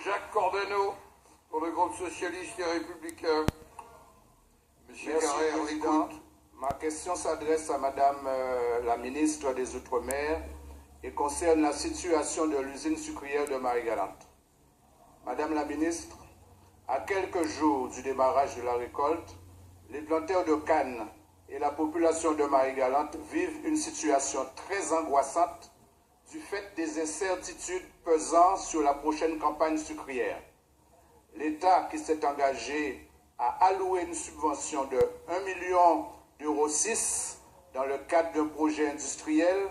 Jacques Cordenot, pour le groupe socialiste et républicain. Monsieur le Président, ma question s'adresse à Madame la ministre des Outre-mer et concerne la situation de l'usine sucrière de Marie-Galante. Madame la ministre, à quelques jours du démarrage de la récolte, les planteurs de canne et la population de Marie-Galante vivent une situation très angoissante du fait des incertitudes pesant sur la prochaine campagne sucrière. L'État qui s'est engagé à allouer une subvention de 1,6 million d'euros dans le cadre d'un projet industriel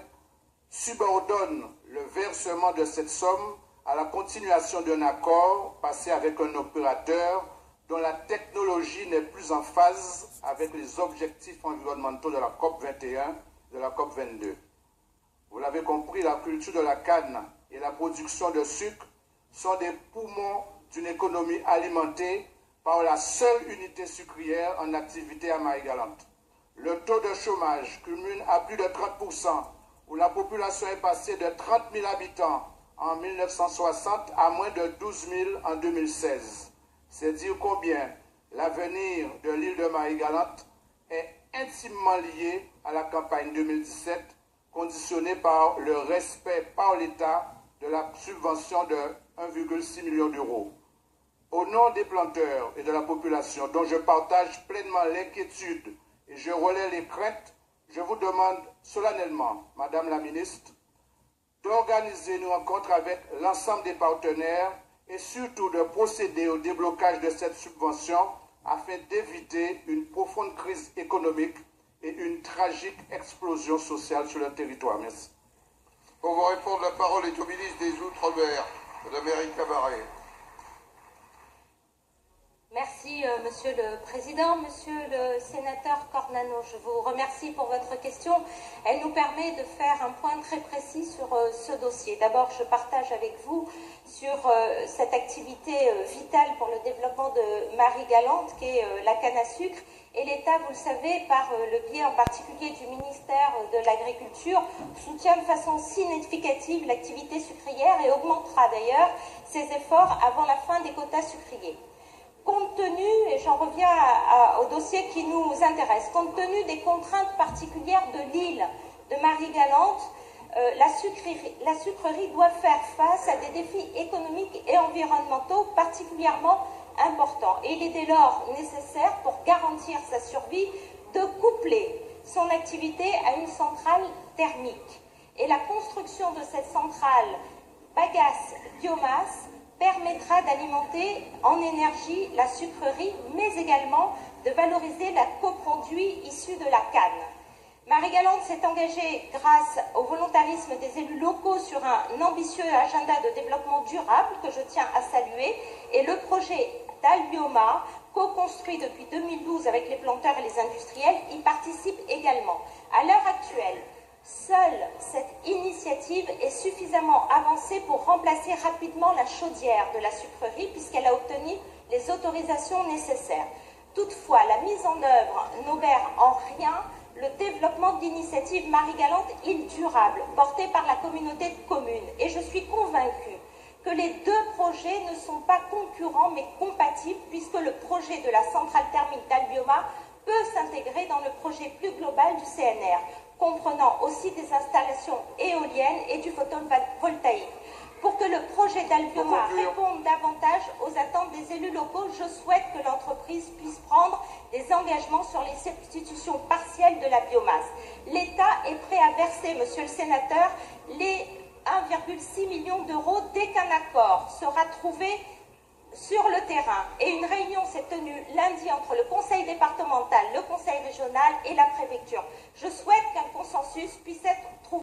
subordonne le versement de cette somme à la continuation d'un accord passé avec un opérateur dont la technologie n'est plus en phase avec les objectifs environnementaux de la COP21 et de la COP22. Vous l'avez compris, la culture de la canne et la production de sucre sont des poumons d'une économie alimentée par la seule unité sucrière en activité à Marie-Galante. Le taux de chômage culmine à plus de 30%, où la population est passée de 30 000 habitants en 1960 à moins de 12 000 en 2016. C'est dire combien l'avenir de l'île de Marie-Galante est intimement lié à la campagne 2017, conditionnée par le respect par l'État de la subvention de 1,6 million d'euros. Au nom des planteurs et de la population, dont je partage pleinement l'inquiétude et je relaie les craintes, je vous demande solennellement, Madame la ministre, d'organiser une rencontre avec l'ensemble des partenaires et surtout de procéder au déblocage de cette subvention afin d'éviter une profonde crise économique et une tragique explosion sociale sur le territoire. Merci. Pour vous répondre, la parole est au ministre des Outre-mer, Mme Éric Cabaret. Merci, Monsieur le Président. Monsieur le sénateur Cordenot, je vous remercie pour votre question. Elle nous permet de faire un point très précis sur ce dossier. D'abord, je partage avec vous sur cette activité vitale pour le développement de Marie-Galante, qui est la canne à sucre. Et l'État, vous le savez, par le biais en particulier du ministère de l'Agriculture, soutient de façon significative l'activité sucrière et augmentera d'ailleurs ses efforts avant la fin des quotas sucriers. Compte tenu, et j'en reviens au dossier qui nous intéresse, compte tenu des contraintes particulières de l'île de Marie-Galante, la sucrerie doit faire face à des défis économiques et environnementaux particulièrement importants. Et il est dès lors nécessaire, pour garantir sa survie, de coupler son activité à une centrale thermique. Et la construction de cette centrale bagasse-biomasse permettra d'alimenter en énergie la sucrerie, mais également de valoriser la coproduit issu de la canne. Marie-Galante s'est engagée grâce au volontarisme des élus locaux sur un ambitieux agenda de développement durable que je tiens à saluer, et le projet d'Albioma, co-construit depuis 2012 avec les planteurs et les industriels, y participe également. À l'heure actuelle, seule cette initiative est suffisamment avancée pour remplacer rapidement la chaudière de la sucrerie puisqu'elle a obtenu les autorisations nécessaires. Toutefois, la mise en œuvre n'obère en rien le développement d'initiatives Marie-Galante île durable portées par la communauté de communes. Et je suis convaincue que les deux projets ne sont pas concurrents mais compatibles puisque le projet de la centrale thermique d'Albioma peut s'intégrer dans le projet plus global du CNR, comprenant aussi des installations éoliennes et du photovoltaïque. Pour que le projet d'Albioma réponde davantage aux attentes des élus locaux, je souhaite que l'entreprise puisse prendre des engagements sur les substitutions partielles de la biomasse. L'État est prêt à verser, monsieur le sénateur, les 1,6 million d'euros dès qu'un accord sera trouvé sur le terrain. Et une réunion s'est tenue lundi entre le conseil départemental, le conseil régional et la préfecture. Je souhaite qu'un consensus puisse être trouvé.